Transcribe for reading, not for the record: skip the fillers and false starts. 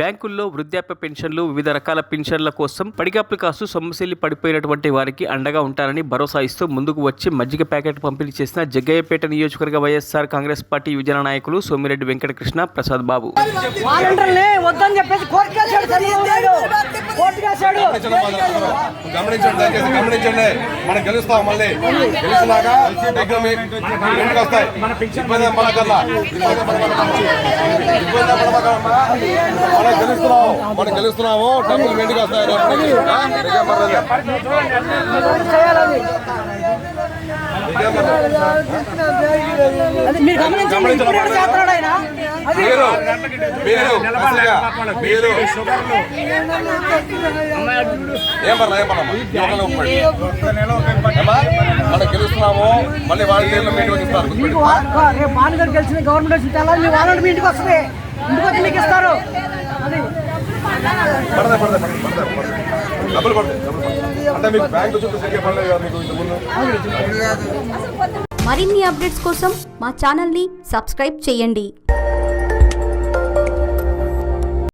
బ్యాంకుల్లో వృద్ధాప్య పెన్షన్లు, వివిధ రకాల పెన్షన్ల కోసం పడిగాపులు కాస్తూ సొమ్మసిల్లి పడిపోయినటువంటి వారికి అండగా ఉంటారని భరోసా ఇస్తూ ముందుకు వచ్చి మజ్జిగ ప్యాకెట్ పంపిణీ చేసిన జగ్గయ్యపేట నియోజకవర్గ వైఎస్ఆర్ కాంగ్రెస్ పార్టీ యువజన నాయకులు సోమిరెడ్డి వెంకటకృష్ణ ప్రసాద్ బాబు. మనం గెలుస్తున్నాము, డబ్బులు వెండికి వస్తాయి. మనం గెలుస్తున్నాము, మళ్ళీ వాళ్ళ గెలిచిన గవర్నమెంట్ మీ ఇంటికి వస్తుంది, ఇంటికి వచ్చి మీకు ఇస్తారు. మరిన్ని అప్డేట్స్ కోసం మా ఛానల్ని సబ్స్క్రైబ్ చేయండి.